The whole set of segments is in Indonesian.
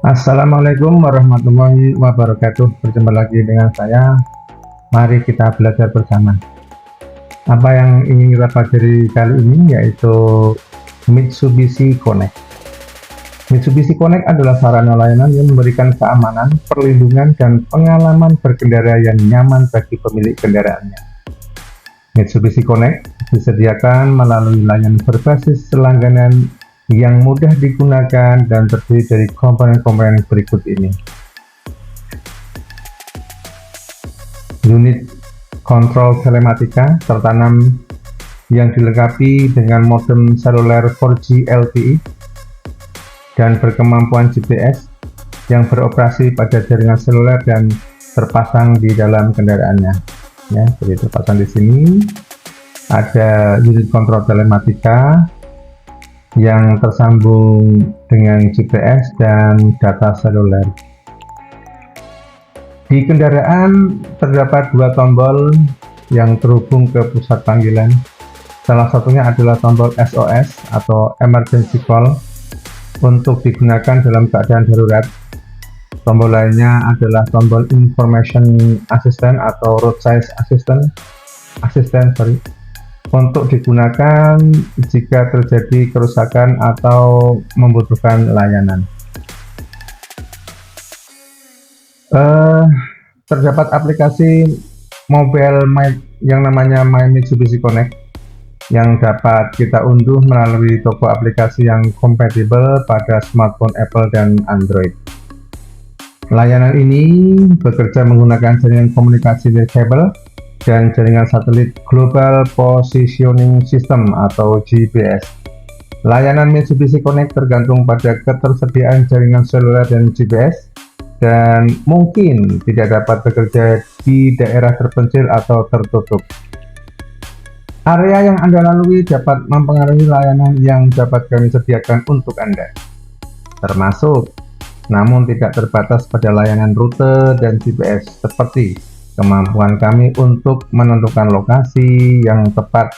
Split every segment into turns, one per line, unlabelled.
Assalamualaikum warahmatullahi wabarakatuh. Berjumpa lagi dengan saya. Mari kita belajar bersama. Apa yang ingin kita pelajari kali ini yaitu Mitsubishi Connect. Mitsubishi Connect adalah sarana layanan yang memberikan keamanan, perlindungan, dan pengalaman berkendara yang nyaman bagi pemilik kendaraannya. Mitsubishi Connect disediakan melalui layanan berbasis langganan yang mudah digunakan dan terdiri dari komponen-komponen berikut ini. Unit kontrol telematika tertanam yang dilengkapi dengan modem seluler 4G LTE dan berkemampuan GPS yang beroperasi pada jaringan seluler dan terpasang di dalam kendaraannya. Ya, jadi terpasang di sini ada unit kontrol telematika yang tersambung dengan GPS dan data seluler. Di kendaraan terdapat dua tombol yang terhubung ke pusat panggilan. Salah satunya adalah tombol SOS atau Emergency Call untuk digunakan dalam keadaan darurat. Tombol lainnya adalah tombol Information Assistant atau Roadside Assistant untuk digunakan jika terjadi kerusakan atau membutuhkan layanan. Terdapat aplikasi mobile yang namanya My Mitsubishi Connect yang dapat kita unduh melalui toko aplikasi yang kompatibel pada smartphone Apple dan Android. Layanan ini bekerja menggunakan jaringan komunikasi nirkabel dan jaringan satelit Global Positioning System atau GPS. Layanan Mitsubishi Connect tergantung pada ketersediaan jaringan seluler dan GPS dan mungkin tidak dapat bekerja di daerah terpencil atau tertutup. Area yang Anda lalui dapat mempengaruhi layanan yang dapat kami sediakan untuk Anda, termasuk namun tidak terbatas pada layanan rute dan GPS seperti kemampuan kami untuk menentukan lokasi yang tepat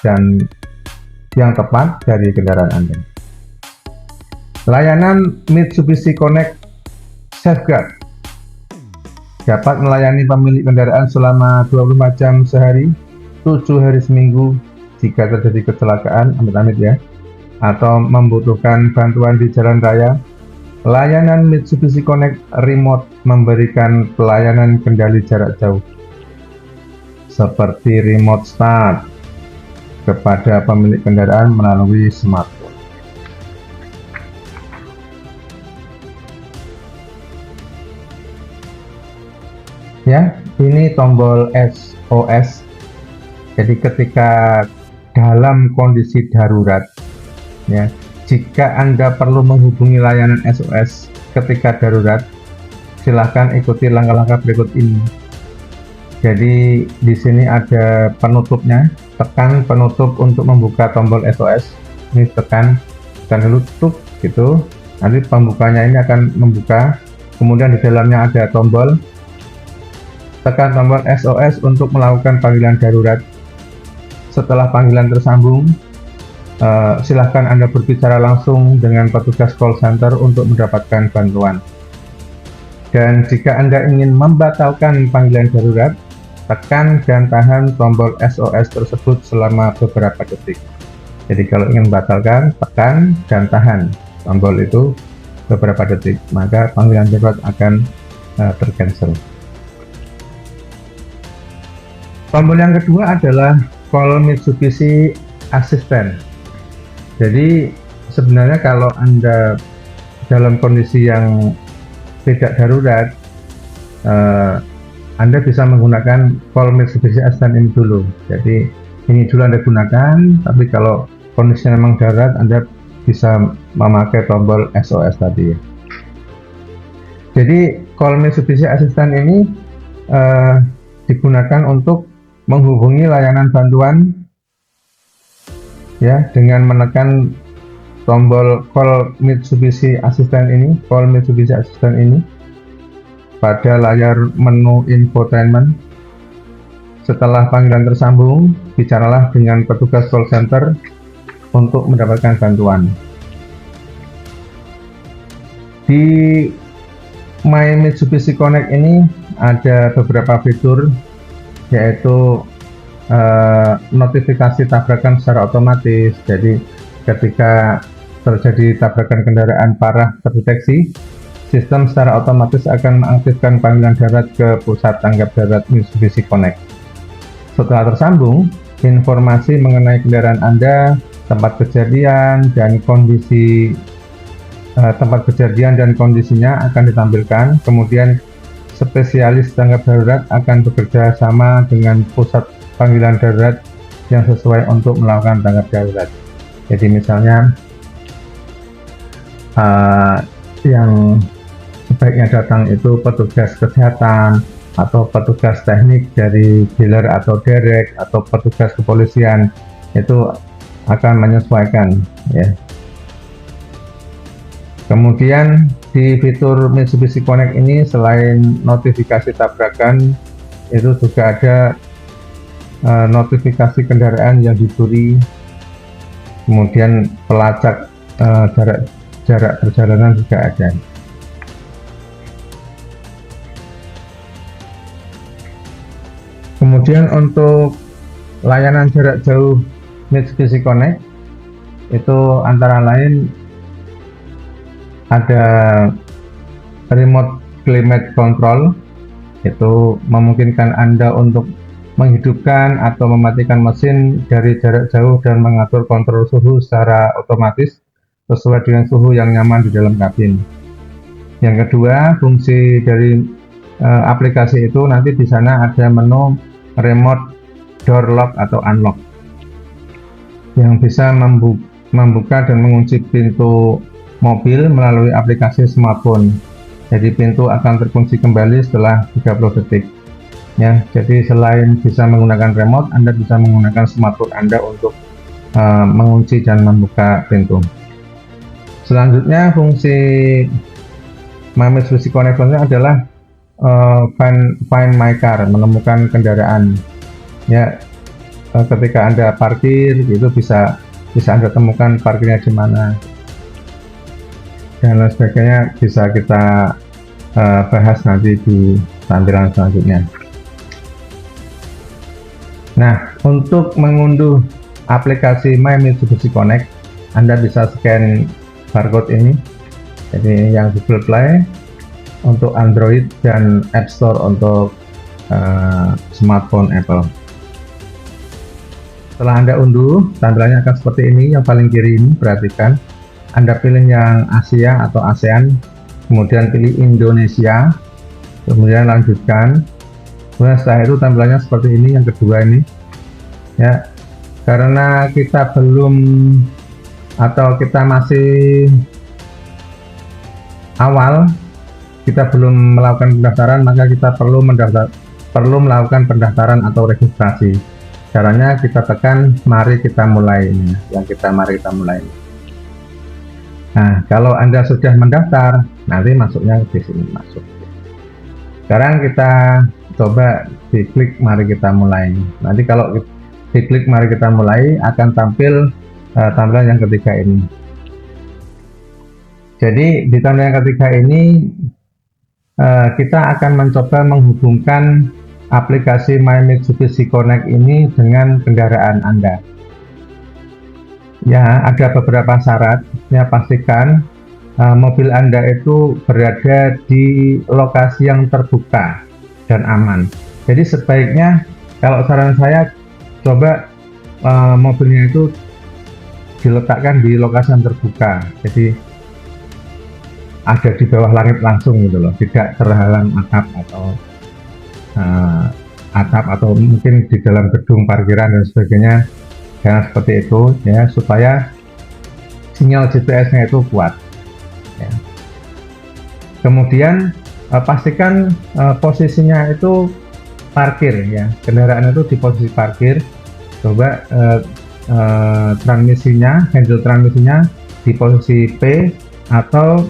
dari kendaraan Anda. Layanan Mitsubishi Connect Safeguard dapat melayani pemilik kendaraan selama 24 jam sehari, 7 hari seminggu jika terjadi kecelakaan, amit-amit ya, atau membutuhkan bantuan di jalan raya. Layanan Mitsubishi Connect Remote memberikan pelayanan kendali jarak jauh seperti remote start kepada pemilik kendaraan melalui smartphone. Ya, ini tombol SOS. Jadi ketika dalam kondisi darurat, ya, jika Anda perlu menghubungi layanan SOS ketika darurat, silahkan ikuti langkah-langkah berikut ini. Jadi di sini ada penutupnya, tekan penutup untuk membuka tombol SOS. Ini tekan dulu tutup gitu. Nanti pembukanya ini akan membuka. Kemudian di dalamnya ada tombol. Tekan tombol SOS untuk melakukan panggilan darurat. Setelah panggilan tersambung, silahkan Anda berbicara langsung dengan petugas call center untuk mendapatkan bantuan. Dan jika Anda ingin membatalkan panggilan darurat, tekan dan tahan tombol SOS tersebut selama beberapa detik. Jadi kalau ingin membatalkan, tekan dan tahan tombol itu beberapa detik, maka panggilan darurat akan tercancel. Tombol yang kedua adalah Call Mitsubishi Assistant. Jadi sebenarnya kalau Anda dalam kondisi yang tidak darurat, Anda bisa menggunakan Call Mitsubishi Assistant ini dulu. Jadi ini dulu Anda gunakan, tapi kalau kondisinya memang darurat, Anda bisa memakai tombol SOS tadi. Jadi Call Mitsubishi Assistant ini digunakan untuk menghubungi layanan bantuan, ya, dengan menekan tombol Call Mitsubishi Assistant ini, pada layar menu infotainment. Setelah panggilan tersambung, bicaralah dengan petugas call center untuk mendapatkan bantuan. Di My Mitsubishi Connect ini ada beberapa fitur, yaitu notifikasi tabrakan secara otomatis. Jadi ketika terjadi tabrakan kendaraan parah terdeteksi, sistem secara otomatis akan mengaktifkan panggilan darurat ke pusat tanggap darurat Mitsubishi Connect. Setelah tersambung, informasi mengenai kendaraan Anda, tempat kejadian dan kondisinya akan ditampilkan. Kemudian spesialis tanggap darurat akan bekerja sama dengan pusat panggilan darurat yang sesuai untuk melakukan tanggap darurat. Jadi misalnya yang sebaiknya datang itu petugas kesehatan atau petugas teknik dari dealer atau derek atau petugas kepolisian, itu akan menyesuaikan ya. Kemudian di fitur Mitsubishi Connect ini selain notifikasi tabrakan, itu juga ada notifikasi kendaraan yang dicuri, kemudian pelacak jarak perjalanan juga ada. Kemudian untuk layanan jarak jauh Mitsubishi Connect itu antara lain ada remote climate control, itu memungkinkan Anda untuk menghidupkan atau mematikan mesin dari jarak jauh dan mengatur kontrol suhu secara otomatis sesuai dengan suhu yang nyaman di dalam kabin. Yang kedua, fungsi dari aplikasi itu nanti di sana ada menu remote door lock atau unlock yang bisa membuka dan mengunci pintu mobil melalui aplikasi smartphone. Jadi pintu akan terkunci kembali setelah 30 detik. Ya, jadi selain bisa menggunakan remote, Anda bisa menggunakan smartphone Anda untuk mengunci dan membuka pintu. Selanjutnya, fungsi My Mitsubishi Connect adalah find my car, menemukan kendaraan. Ya, ketika Anda parkir, itu bisa Anda temukan parkirnya di mana dan lain sebagainya, bisa kita bahas nanti di tampilan selanjutnya. Nah, untuk mengunduh aplikasi My Mitsubishi Connect, Anda bisa scan barcode ini. Jadi yang Google Play untuk Android dan App Store untuk smartphone Apple. Setelah Anda unduh, tampilannya akan seperti ini. Yang paling kiri ini, perhatikan, Anda pilih yang Asia atau ASEAN, kemudian pilih Indonesia, kemudian lanjutkan. Kemudian setelah itu tampilannya seperti ini. Yang kedua ini, ya, karena kita masih awal, kita belum melakukan pendaftaran, maka kita perlu melakukan pendaftaran atau registrasi. Caranya kita tekan mari kita mulai ini, mari kita mulai. Nah, kalau Anda sudah mendaftar, nanti masuknya di sini masuk. Sekarang kita coba diklik mari kita mulai. Nanti kalau diklik mari kita mulai, akan tampil tampilan yang ketiga ini. Jadi di tampilan yang ketiga ini kita akan mencoba menghubungkan aplikasi My Mitsubishi Connect ini dengan kendaraan Anda. Ya, ada beberapa syarat. Ya, pastikan mobil Anda itu berada di lokasi yang terbuka dan aman. Jadi sebaiknya, kalau saran saya, coba mobilnya itu diletakkan di lokasi yang terbuka. Jadi ada di bawah langit langsung gitu loh, tidak terhalang atap atau mungkin di dalam gedung parkiran dan sebagainya. Jangan seperti itu ya, supaya sinyal GPS-nya itu kuat ya. Kemudian pastikan posisinya itu parkir ya, kendaraan itu di posisi parkir. Coba handle transmisinya di posisi P atau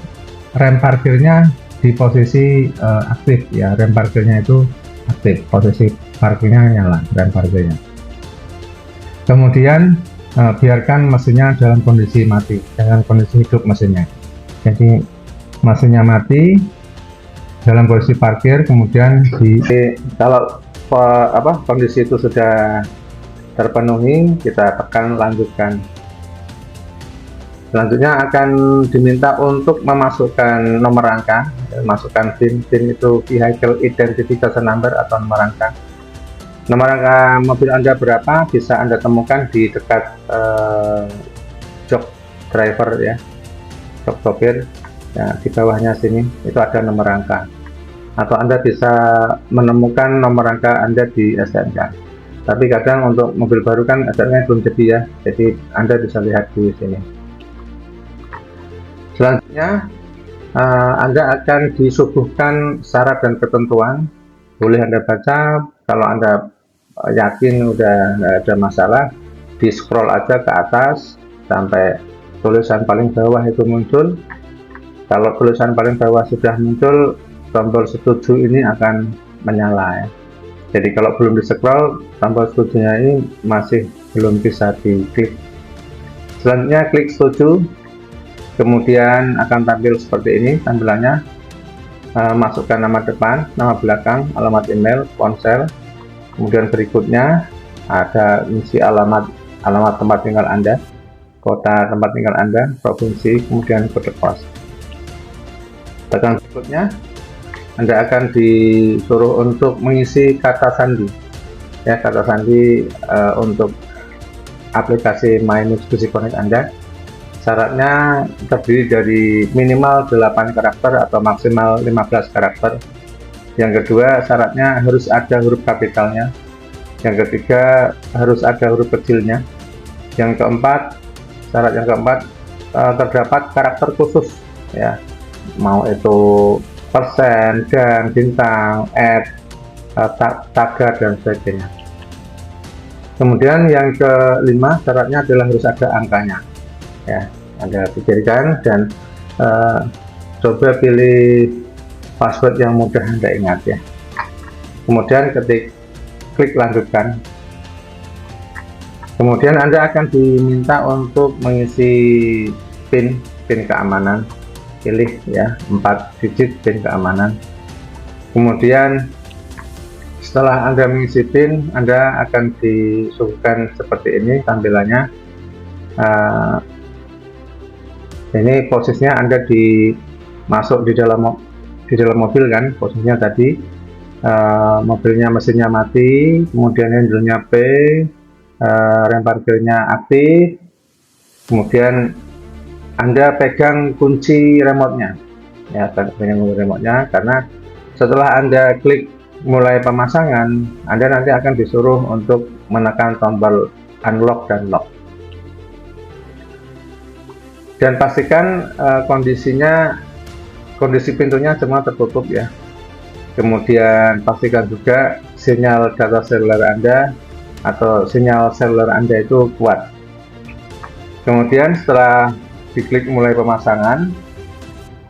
rem parkirnya di posisi aktif ya, rem parkirnya itu aktif, posisi parkirnya nyala, rem parkirnya. Kemudian biarkan mesinnya dalam kondisi mati, dalam kondisi hidup mesinnya. Jadi mesinnya mati, dalam posisi parkir, kemudian kalau kondisi itu sudah terpenuhi, kita tekan lanjutkan. Selanjutnya akan diminta untuk memasukkan nomor rangka, masukkan VIN. VIN itu Vehicle Identification Number atau nomor rangka. Nomor rangka mobil Anda berapa bisa Anda temukan di dekat jok driver ya, jok sopir ya, di bawahnya sini itu ada nomor rangka, atau Anda bisa menemukan nomor rangka Anda di STNK. Tapi kadang untuk mobil baru kan STNK belum jadi ya, jadi Anda bisa lihat di sini. Selanjutnya Anda akan disuguhkan syarat dan ketentuan, boleh Anda baca. Kalau Anda yakin udah nggak ada masalah, di scroll aja ke atas sampai tulisan paling bawah itu muncul. Kalau tulisan paling bawah sudah muncul, tombol setuju ini akan menyala ya. Jadi kalau belum di scroll, tombol setujunya ini masih belum bisa diklik. Selanjutnya klik setuju, kemudian akan tampil seperti ini tampilannya. Masukkan nama depan, nama belakang, alamat email, ponsel. Kemudian berikutnya ada isi alamat tempat tinggal Anda, kota tempat tinggal Anda, provinsi, kemudian kode pos. Tekan berikutnya, Anda akan disuruh untuk mengisi kata sandi ya, kata sandi untuk aplikasi My Mitsubishi Connect Anda. Syaratnya terdiri dari minimal 8 karakter atau maksimal 15 karakter. Yang kedua, syaratnya harus ada huruf kapitalnya. Yang ketiga, harus ada huruf kecilnya. Yang keempat, syarat yang keempat, terdapat karakter khusus ya, mau itu persen, dan bintang, tagar dan sebagainya. Kemudian yang kelima, syaratnya adalah harus ada angkanya ya. Anda pikirkan dan coba pilih password yang mudah Anda ingat ya. Kemudian klik lanjutkan. Kemudian Anda akan diminta untuk mengisi PIN keamanan. Pilih ya 4 digit PIN keamanan. Kemudian setelah Anda mengisi PIN, Anda akan disuguhkan seperti ini tampilannya. Ini posisinya Anda masuk di dalam mobil kan, posisinya tadi mobilnya mesinnya mati, kemudian handle-nya P, rem parkirnya aktif, kemudian Anda pegang kunci remote-nya ya, pegang kunci remote-nya, karena setelah Anda klik mulai pemasangan, Anda nanti akan disuruh untuk menekan tombol unlock dan lock. Dan pastikan kondisi pintunya semua tertutup ya. Kemudian pastikan juga sinyal data seluler Anda atau sinyal seluler Anda itu kuat. Kemudian setelah diklik mulai pemasangan,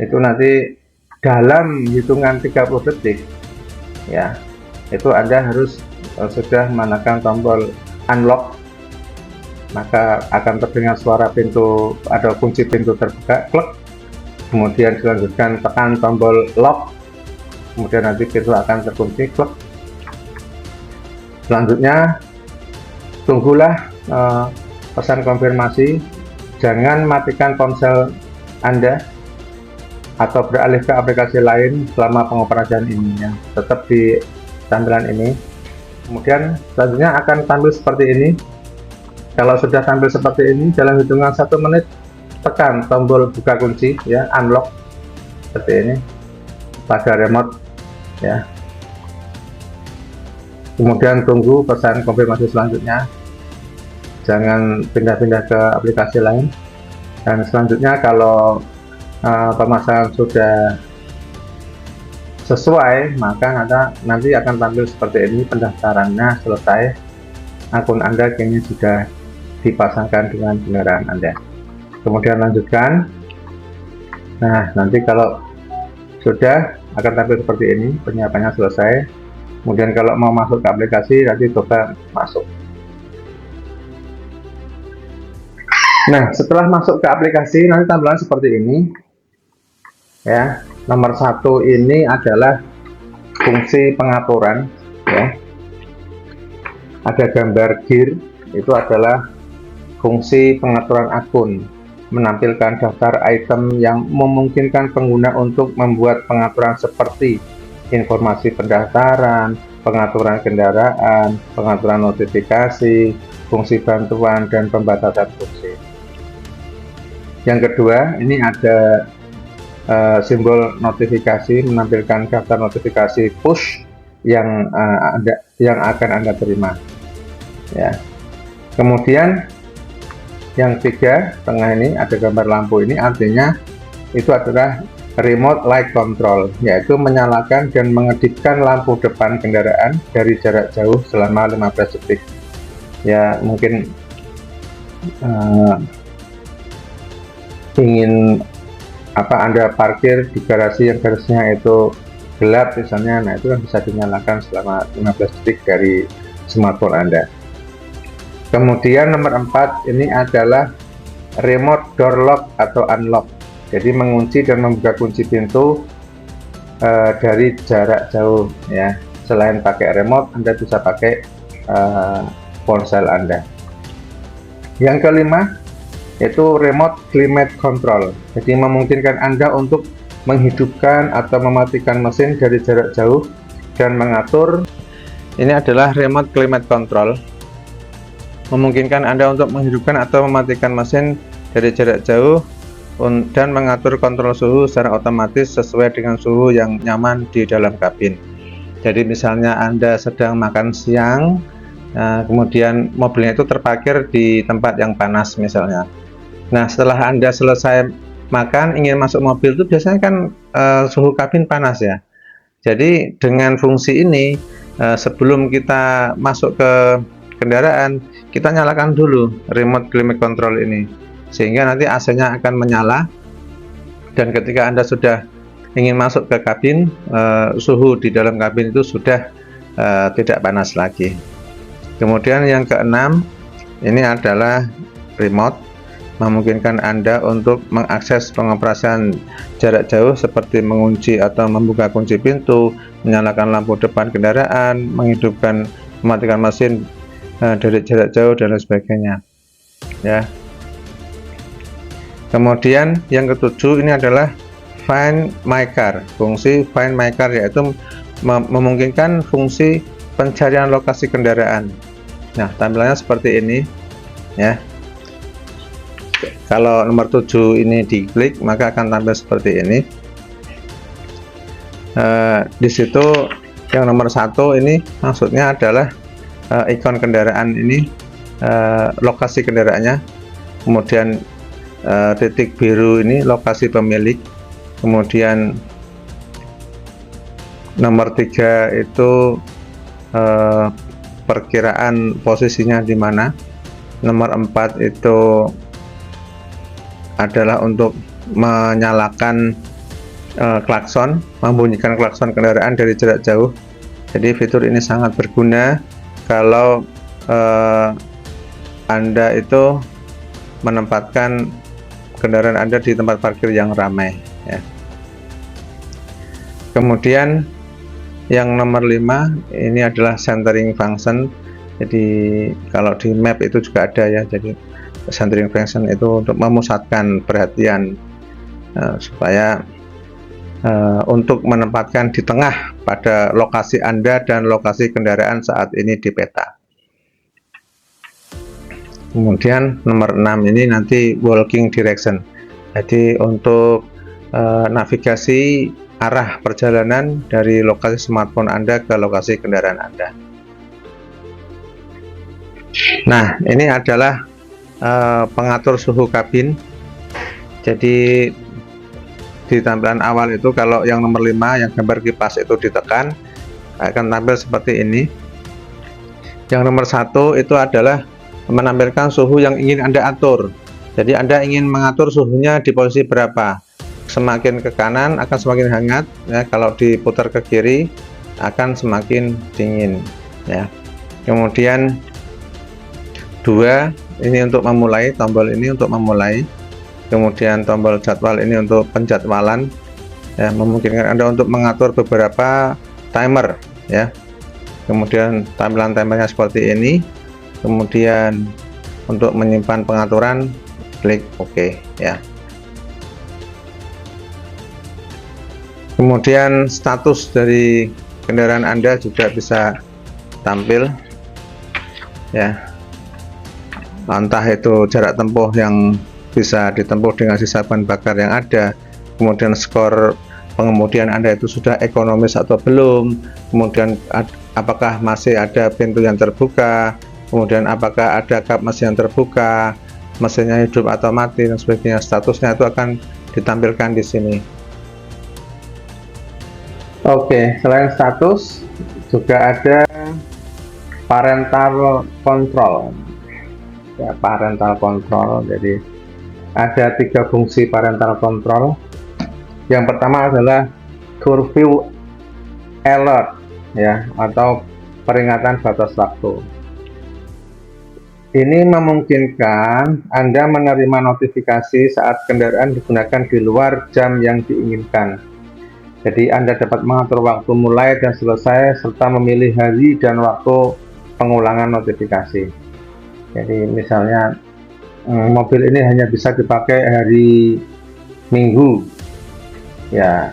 itu nanti dalam hitungan 30 detik ya, itu Anda harus sudah menekan tombol unlock, maka akan terdengar suara pintu atau kunci pintu terbuka, klik. Kemudian dilanjutkan tekan tombol lock, kemudian nanti pintu akan terkunci, klik. Selanjutnya tunggulah pesan konfirmasi. Jangan matikan ponsel Anda atau beralih ke aplikasi lain selama pengoperasian ini ya. Tetap di tampilan ini. Kemudian selanjutnya akan tampil seperti ini. Kalau sudah tampil seperti ini, dalam hitungan 1 menit tekan tombol buka kunci ya, unlock seperti ini pada remote ya. Kemudian tunggu pesan konfirmasi selanjutnya. Jangan pindah-pindah ke aplikasi lain. Dan selanjutnya kalau pemasangan sudah sesuai, maka nanti akan tampil seperti ini, pendaftarannya selesai. Akun Anda kini sudah dipasangkan dengan kendaraan Anda. Kemudian lanjutkan. Nah, nanti kalau sudah akan tampil seperti ini, penyiapannya selesai. Kemudian kalau mau masuk ke aplikasi, nanti coba masuk. Nah, setelah masuk ke aplikasi, nanti tampilan seperti ini. ya. Nomor 1 ini adalah fungsi pengaturan, ya. Ada gambar gear, itu adalah fungsi pengaturan akun, menampilkan daftar item yang memungkinkan pengguna untuk membuat pengaturan seperti informasi pendaftaran, pengaturan kendaraan, pengaturan notifikasi, fungsi bantuan, dan pembatasan fungsi. Yang kedua, ini ada simbol notifikasi, menampilkan daftar notifikasi push yang akan Anda terima, ya. Kemudian yang 3 tengah ini ada gambar lampu, ini artinya itu adalah remote light control, yaitu menyalakan dan mengedipkan lampu depan kendaraan dari jarak jauh selama 15 detik. Ya, mungkin ingin Anda parkir di garasi yang garasinya itu gelap misalnya, nah itu kan bisa dinyalakan selama 15 detik dari smartphone Anda. Kemudian nomor 4 ini adalah remote door lock atau unlock, jadi mengunci dan membuka kunci pintu dari jarak jauh, ya. Selain pakai remote, Anda bisa pakai ponsel Anda. Yang kelima yaitu remote climate control, jadi memungkinkan Anda untuk menghidupkan atau mematikan mesin dari jarak jauh dan mengatur. Ini adalah remote climate control, memungkinkan Anda untuk menghidupkan atau mematikan mesin dari jarak jauh dan mengatur kontrol suhu secara otomatis sesuai dengan suhu yang nyaman di dalam kabin. Jadi misalnya Anda sedang makan siang, kemudian mobilnya itu terparkir di tempat yang panas misalnya. Nah, setelah Anda selesai makan, ingin masuk mobil itu biasanya kan suhu kabin panas, ya. Jadi dengan fungsi ini, sebelum kita masuk ke kendaraan, kita nyalakan dulu remote climate control ini, sehingga nanti AC-nya akan menyala, dan ketika Anda sudah ingin masuk ke kabin, suhu di dalam kabin itu sudah tidak panas lagi. Kemudian yang keenam, ini adalah remote, memungkinkan Anda untuk mengakses pengoperasian jarak jauh seperti mengunci atau membuka kunci pintu, menyalakan lampu depan kendaraan, menghidupkan, mematikan mesin dari jarak jauh, dan lain sebagainya, ya. Kemudian yang ketujuh ini adalah Find My Car. Fungsi Find My Car yaitu memungkinkan fungsi pencarian lokasi kendaraan. Nah, tampilannya seperti ini, ya. Kalau nomor 7 ini diklik, maka akan tampil seperti ini. Di situ yang nomor 1 ini maksudnya adalah ikon kendaraan ini, lokasi kendaraannya. Kemudian titik biru ini lokasi pemilik. Kemudian nomor 3 itu perkiraan posisinya di mana. Nomor 4 itu adalah untuk menyalakan klakson, membunyikan klakson kendaraan dari jarak jauh. Jadi fitur ini sangat berguna kalau Anda itu menempatkan kendaraan Anda di tempat parkir yang ramai, ya. Kemudian yang nomor 5 ini adalah centering function. Jadi kalau di map itu juga ada, ya. Jadi centering function itu untuk memusatkan perhatian supaya untuk menempatkan di tengah pada lokasi Anda dan lokasi kendaraan saat ini di peta. Kemudian nomor 6 ini nanti walking direction, jadi untuk navigasi arah perjalanan dari lokasi smartphone Anda ke lokasi kendaraan Anda. Nah, ini adalah pengatur suhu kabin. Jadi di tampilan awal itu, kalau yang nomor 5 yang gambar kipas itu ditekan, akan tampil seperti ini. Yang nomor 1 itu adalah menampilkan suhu yang ingin Anda atur. Jadi Anda ingin mengatur suhunya di posisi berapa. Semakin ke kanan akan semakin hangat, ya. Kalau diputar ke kiri akan semakin dingin, ya. Kemudian 2 ini untuk memulai, tombol ini untuk memulai. Kemudian tombol jadwal ini untuk penjadwalan.
ya, memungkinkan Anda untuk mengatur beberapa timer ya. Kemudian tampilan timernya seperti ini. Kemudian untuk menyimpan pengaturan klik OK ya. Kemudian status dari kendaraan Anda juga bisa tampil ya, entah itu jarak tempuh yang bisa ditempuh dengan sisa bahan bakar yang ada, kemudian skor pengemudian Anda itu sudah ekonomis atau belum, kemudian apakah masih ada pintu yang terbuka, kemudian apakah ada kap mesin yang terbuka, mesinnya hidup atau mati dan sebagainya. Statusnya itu akan ditampilkan di sini. Oke, selain status juga ada parental control ya, parental control. Jadi ada 3 fungsi parental control. Yang pertama adalah curfew alert ya, atau peringatan batas waktu. Ini memungkinkan Anda menerima notifikasi saat kendaraan digunakan di luar jam yang diinginkan. Jadi Anda dapat mengatur waktu mulai dan selesai serta memilih hari dan waktu pengulangan notifikasi. Jadi misalnya mobil ini hanya bisa dipakai hari Minggu ya,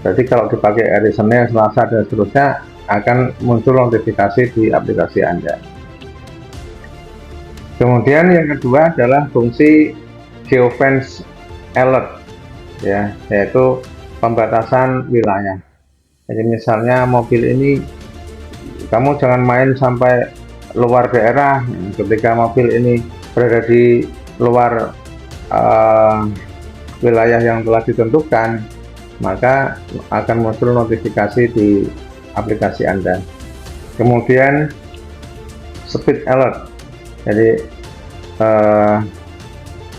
berarti kalau dipakai hari Senin, Selasa dan seterusnya akan muncul notifikasi di aplikasi Anda. Kemudian yang kedua adalah fungsi geofence alert ya, yaitu pembatasan wilayah. Jadi misalnya mobil ini kamu jangan main sampai luar daerah. Ketika mobil ini berada di luar wilayah yang telah ditentukan, maka akan muncul notifikasi di aplikasi Anda. Kemudian speed alert. Jadi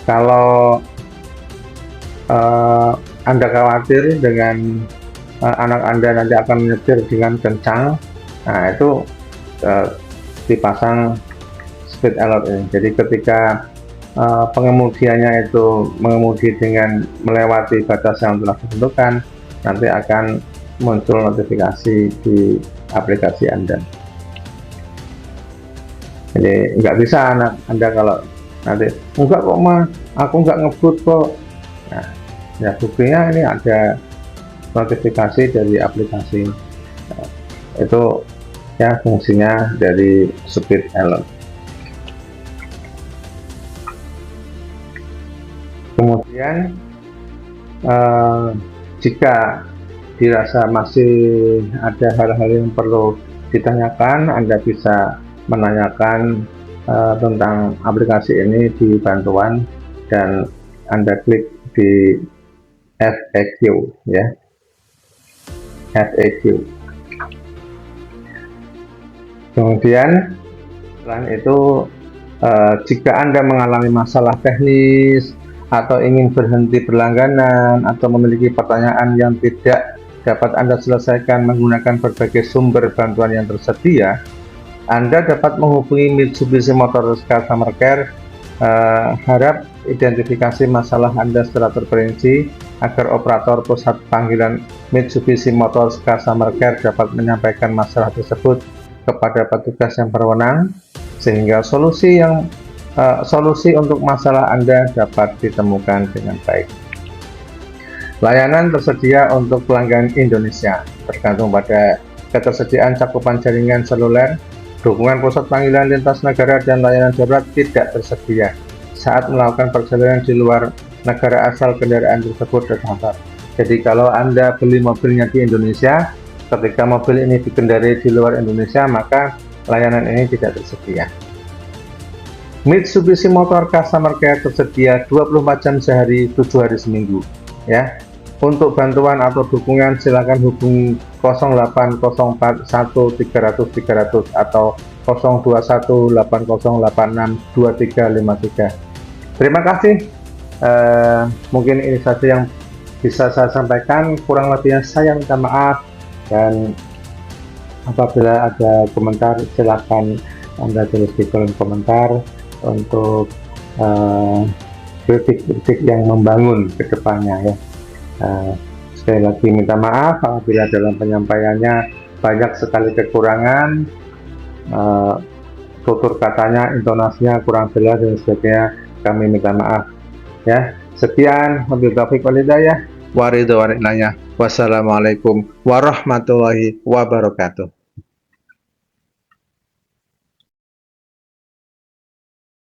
kalau Anda khawatir dengan anak Anda nanti akan menyetir dengan kencang, nah itu dipasang speed alert ini. Jadi ketika pengemudiannya itu mengemudi dengan melewati batas yang telah ditentukan, nanti akan muncul notifikasi di aplikasi Anda. Jadi nggak bisa anak Anda kalau nanti enggak kok mah, aku nggak ngebut kok. Nah, ya buktinya ini ada notifikasi dari aplikasi. Nah, itu ya fungsinya dari speed alert. Kemudian jika dirasa masih ada hal-hal yang perlu ditanyakan, Anda bisa menanyakan tentang aplikasi ini di bantuan dan Anda klik di FAQ ya, FAQ. Kemudian selain itu jika Anda mengalami masalah teknis atau ingin berhenti berlangganan atau memiliki pertanyaan yang tidak dapat Anda selesaikan menggunakan berbagai sumber bantuan yang tersedia, Anda dapat menghubungi Mitsubishi Motors Customer Care. Harap identifikasi masalah Anda secara terperinci agar operator pusat panggilan Mitsubishi Motors Customer Care dapat menyampaikan masalah tersebut kepada petugas yang berwenang, sehingga solusi untuk masalah Anda dapat ditemukan dengan baik. Layanan tersedia untuk pelanggan Indonesia, tergantung pada ketersediaan cakupan jaringan seluler. Dukungan pusat panggilan lintas negara dan layanan darurat tidak tersedia saat melakukan perjalanan di luar negara asal kendaraan tersebut terdaftar. Jadi kalau Anda beli mobilnya di Indonesia, ketika mobil ini dikendarai di luar Indonesia, maka layanan ini tidak tersedia. Mitsubishi Motor Customer Care tersedia 24 jam sehari, 7 hari seminggu ya. Untuk bantuan atau dukungan silakan hubungi 0804 1300 atau 021 8086 2353. Terima kasih. Mungkin ini saja yang bisa saya sampaikan, kurang lebihnya saya minta maaf, dan apabila ada komentar silakan Anda tulis di kolom komentar untuk kritik-kritik yang membangun ke depannya ya. Sekali lagi minta maaf apabila dalam penyampaiannya banyak sekali kekurangan, tutur katanya, intonasinya kurang jelas dan sebagainya. Kami minta maaf ya. Sekian, wabillahi taufiq wal hidayah. Wassalamualaikum warahmatullahi wabarakatuh.